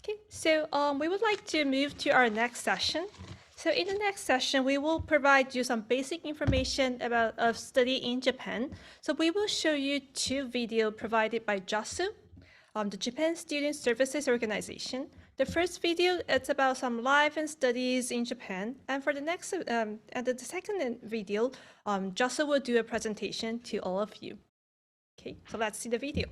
Okay, so we would like to move to our next session. So in the next session, we will provide you some basic information about study in Japan. So we will show you two videos provided by JASSO, the Japan Student Services Organization. The first video, it's about some life and studies in Japan. And for the next, and the second video, JASSO will do a presentation to all of you. Okay, so let's see the video.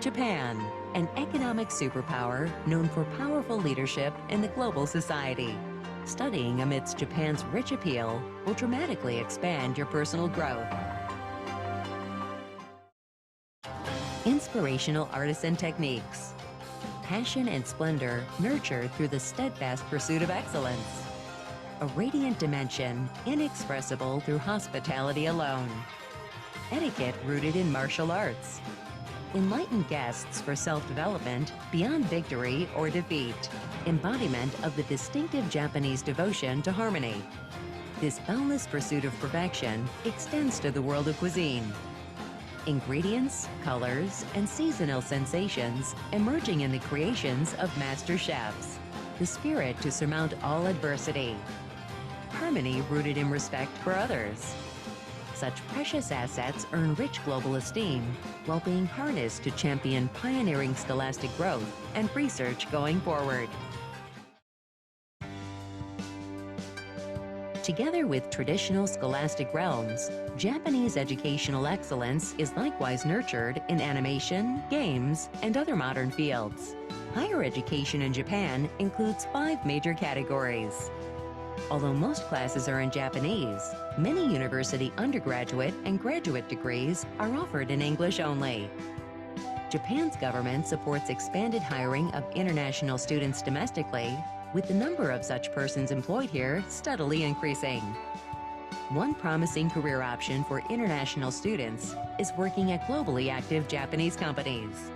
Japan, an economic superpower known for powerful leadership in the global society. Studying amidst Japan's rich appeal will dramatically expand your personal growth. Inspirational artisan techniques. Passion and splendor nurtured through the steadfast pursuit of excellence. A radiant dimension inexpressible through hospitality alone. Etiquette rooted in martial arts. Enlightened guests for self-development beyond victory or defeat. Embodiment of the distinctive Japanese devotion to harmony. This boundless pursuit of perfection extends to the world of cuisine. Ingredients, colors, and seasonal sensations emerging in the creations of master chefs. The spirit to surmount all adversity. Harmony rooted in respect for others. Such precious assets earn rich global esteem while being harnessed to champion pioneering scholastic growth and research going forward. Together with traditional scholastic realms, Japanese educational excellence is likewise nurtured in animation, games, and other modern fields. Higher education in Japan includes 5 major categories. Although most classes are in Japanese, many university undergraduate and graduate degrees are offered in English only. Japan's government supports expanded hiring of international students domestically, with the number of such persons employed here steadily increasing. One promising career option for international students is working at globally active Japanese companies.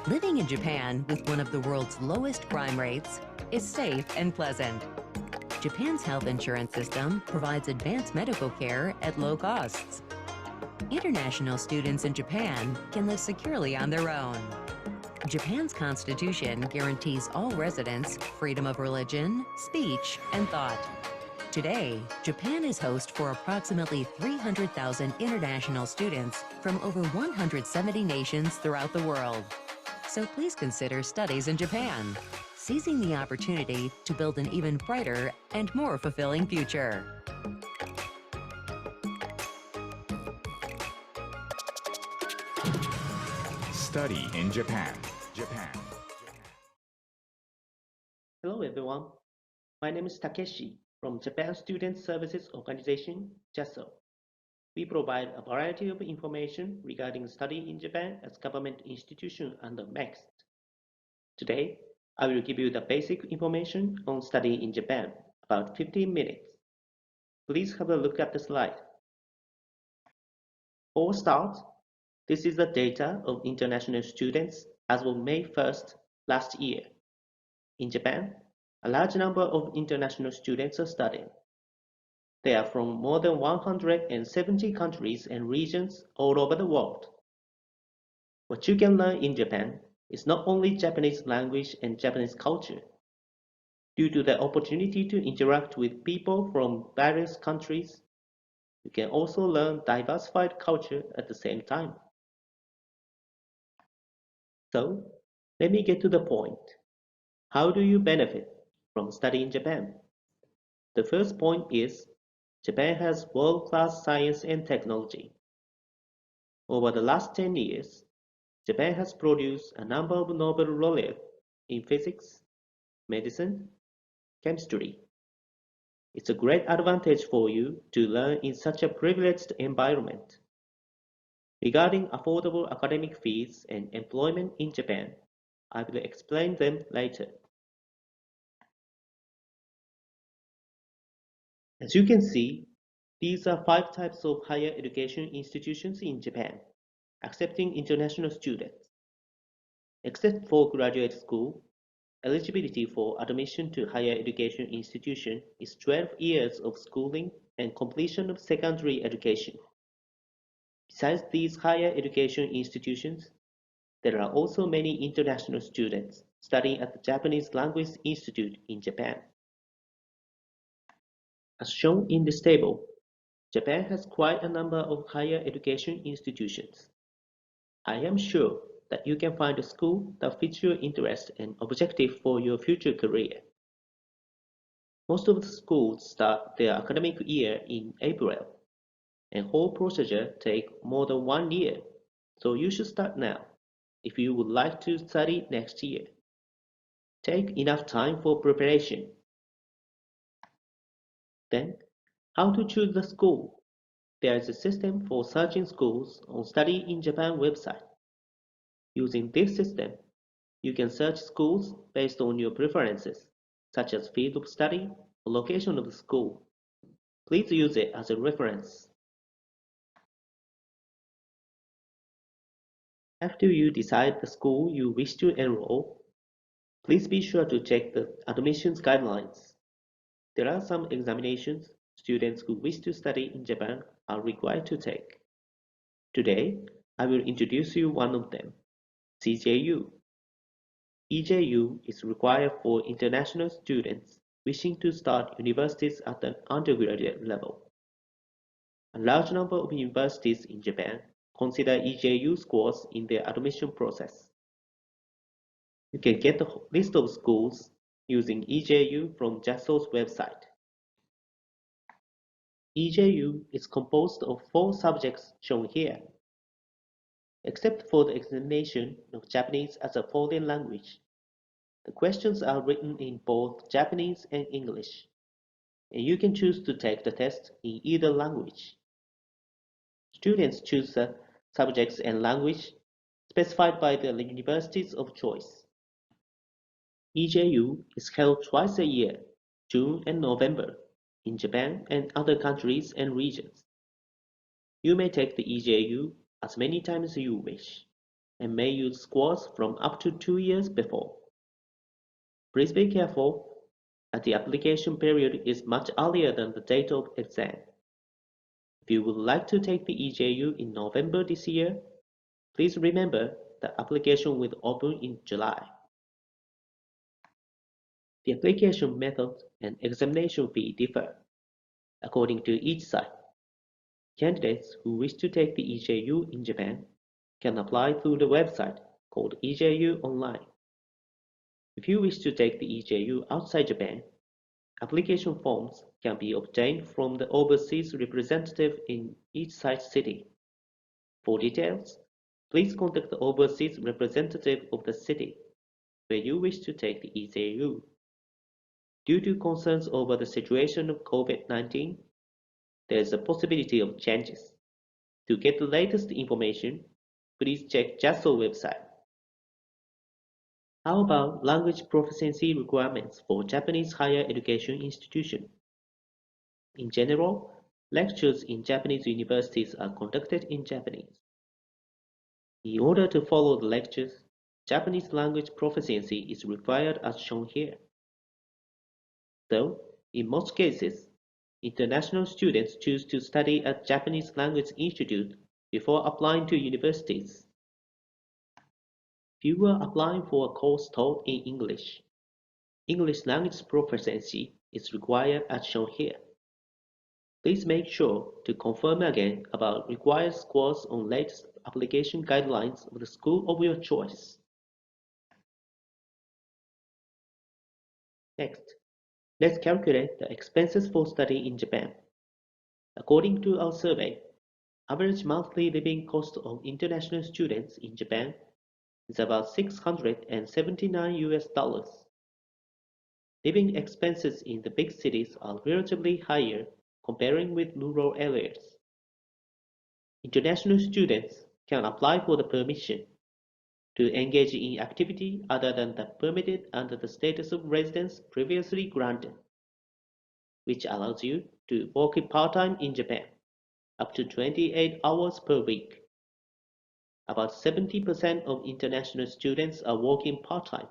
Living in Japan with one of the world's lowest crime rates is safe and pleasant. Japan's health insurance system provides advanced medical care at low costs. International students in Japan can live securely on their own. Japan's constitution guarantees all residents freedom of religion, speech, and thought. Today, Japan is host for approximately 300,000 international students from over 170 nations throughout the world. So please consider studies in Japan, seizing the opportunity to build an even brighter and more fulfilling future. Study in Japan. Hello everyone, my name is Takeshi from Japan Student Services Organization, JASSO. We provide a variety of information regarding study in Japan as government institution under MEXT. Today, I will give you the basic information on study in Japan, about 15 minutes. Please have a look at the slide. For a start, this is the data of international students as of May 1st last year. In Japan, a large number of international students are studying. They are from more than 170 countries and regions all over the world. What you can learn in Japan is not only Japanese language and Japanese culture. Due to the opportunity to interact with people from various countries, you can also learn diversified culture at the same time. So, let me get to the point. How do you benefit from studying in Japan? The first point is Japan has world-class science and technology. Over the last 10 years, Japan has produced a number of Nobel laureates in physics, medicine, chemistry. It's a great advantage for you to learn in such a privileged environment. Regarding affordable academic fees and employment in Japan, I will explain them later. As you can see, these are 5 types of higher education institutions in Japan, accepting international students. Except for graduate school, eligibility for admission to higher education institution is 12 years of schooling and completion of secondary education. Besides these higher education institutions, there are also many international students studying at the Japanese Language Institute in Japan. As shown in this table, Japan has quite a number of higher education institutions. I am sure that you can find a school that fits your interest and objective for your future career. Most of the schools start their academic year in April, and whole procedure takes more than 1 year, so you should start now if you would like to study next year. Take enough time for preparation. Then, how to choose the school? There is a system for searching schools on Study in Japan website. Using this system, you can search schools based on your preferences, such as field of study or location of the school. Please use it as a reference. After you decide the school you wish to enroll, please be sure to check the admissions guidelines. There are some examinations students who wish to study in Japan are required to take. Today, I will introduce you one of them, CJU. EJU is required for international students wishing to start universities at an undergraduate level. A large number of universities in Japan consider EJU scores in their admission process. You can get a list of schools using EJU from JASSO's website. EJU is composed of 4 subjects shown here. Except for the examination of Japanese as a foreign language, the questions are written in both Japanese and English, and you can choose to take the test in either language. Students choose the subjects and language specified by the universities of choice. EJU is held twice a year, June and November, in Japan and other countries and regions. You may take the EJU as many times as you wish, and may use scores from up to 2 years before. Please be careful, as the application period is much earlier than the date of exam. If you would like to take the EJU in November this year, please remember that application will open in July. The application method and examination fee differ according to each site. Candidates who wish to take the EJU in Japan can apply through the website called EJU Online. If you wish to take the EJU outside Japan, application forms can be obtained from the overseas representative in each site city. For details, please contact the overseas representative of the city where you wish to take the EJU. Due to concerns over the situation of COVID-19, there is a possibility of changes. To get the latest information, please check JASSO website. How about language proficiency requirements for Japanese higher education institution? In general, lectures in Japanese universities are conducted in Japanese. In order to follow the lectures, Japanese language proficiency is required as shown here. Though, in most cases, international students choose to study at Japanese Language Institute before applying to universities. If you are applying for a course taught in English, English language proficiency is required as shown here. Please make sure to confirm again about required scores on latest application guidelines of the school of your choice. Next, let's calculate the expenses for study in Japan. According to our survey, average monthly living cost of international students in Japan is about $679. Living expenses in the big cities are relatively higher comparing with rural areas. International students can apply for the permission to engage in activity other than that permitted under the status of residence previously granted, which allows you to working part-time in Japan, up to 28 hours per week. About 70% of international students are working part-time.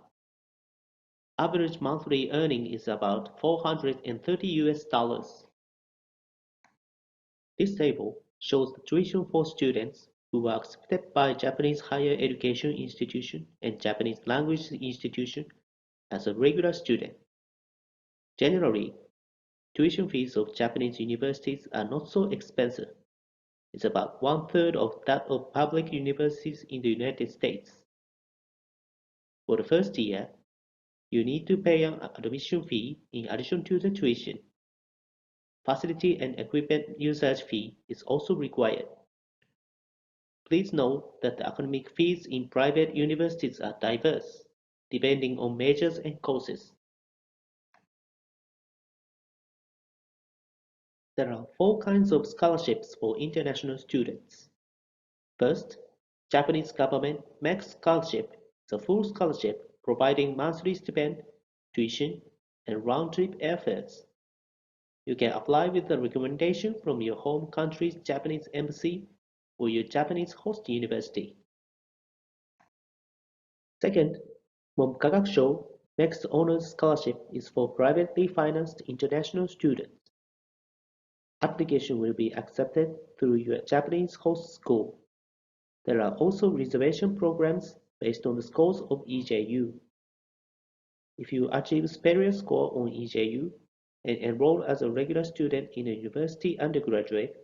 Average monthly earning is about 430 US dollars. This table shows the tuition for students who are accepted by Japanese higher education institution and Japanese language institution as a regular student. Generally, tuition fees of Japanese universities are not so expensive. It's about one-third of that of public universities in the United States. For the first year, you need to pay an admission fee in addition to the tuition. Facility and equipment usage fee is also required. Please note that the academic fees in private universities are diverse, depending on majors and courses. There are four kinds of scholarships for international students. First, Japanese government makes scholarship is a full scholarship providing monthly stipend, tuition, and round-trip airfares. You can apply with the recommendation from your home country's Japanese embassy or your Japanese host university. Second, Momkagakusho makes honors scholarship is for privately financed international students. Application will be accepted through your Japanese host school. There are also reservation programs based on the scores of EJU. If you achieve superior score on EJU and enroll as a regular student in a university undergraduate,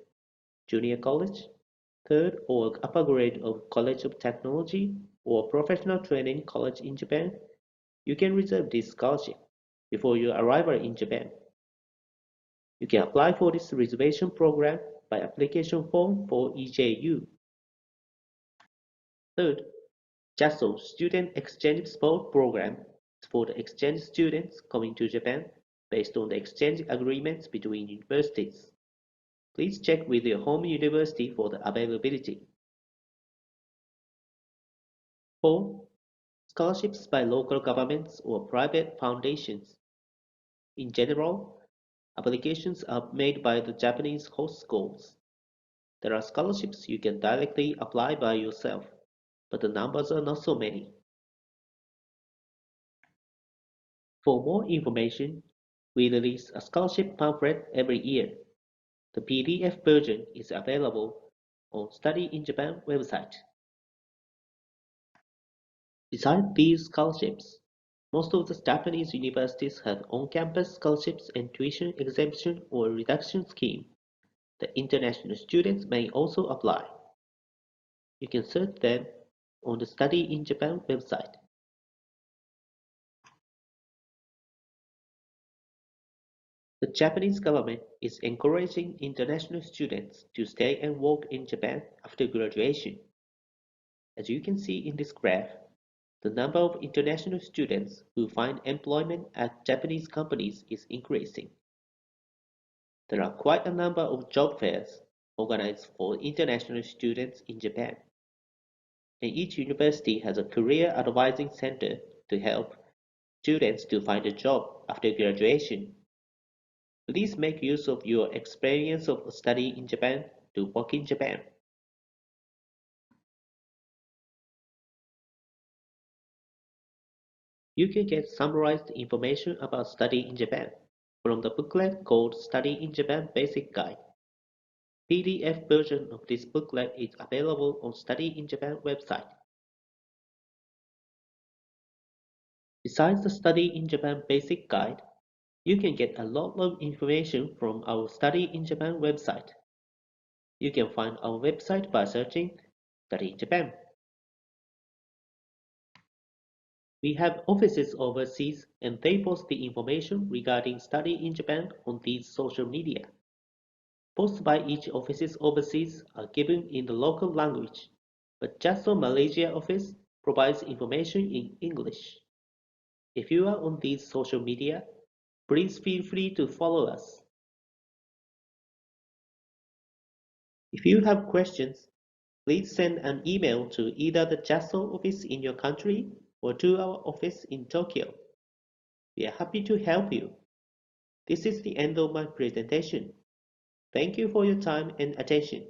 junior college, third or upper grade of College of Technology or professional training college in Japan, you can reserve this scholarship before your arrival in Japan. You can apply for this reservation program by application form for EJU. Third, JASSO Student Exchange Support Program is for the exchange students coming to Japan based on the exchange agreements between universities. Please check with your home university for the availability. 4. Scholarships by local governments or private foundations. In general, applications are made by the Japanese host schools. There are scholarships you can directly apply by yourself, but the numbers are not so many. For more information, we release a scholarship pamphlet every year. The PDF version is available on Study in Japan website. Besides these scholarships, most of the Japanese universities have on-campus scholarships and tuition exemption or reduction scheme. The international students may also apply. You can search them on the Study in Japan website. The Japanese government is encouraging international students to stay and work in Japan after graduation. As you can see in this graph, the number of international students who find employment at Japanese companies is increasing. There are quite a number of job fairs organized for international students in Japan, and each university has a career advising center to help students to find a job after graduation. Please make use of your experience of study in Japan to work in Japan. You can get summarized information about study in Japan from the booklet called Study in Japan Basic Guide. PDF version of this booklet is available on Study in Japan website. Besides the Study in Japan Basic Guide, you can get a lot of information from our Study in Japan website. You can find our website by searching Study in Japan. We have offices overseas and they post the information regarding study in Japan on these social media. Posts by each offices overseas are given in the local language, but JASSO Malaysia office provides information in English. If you are on these social media, please feel free to follow us. If you have questions, please send an email to either the JASSO office in your country or to our office in Tokyo. We are happy to help you. This is the end of my presentation. Thank you for your time and attention.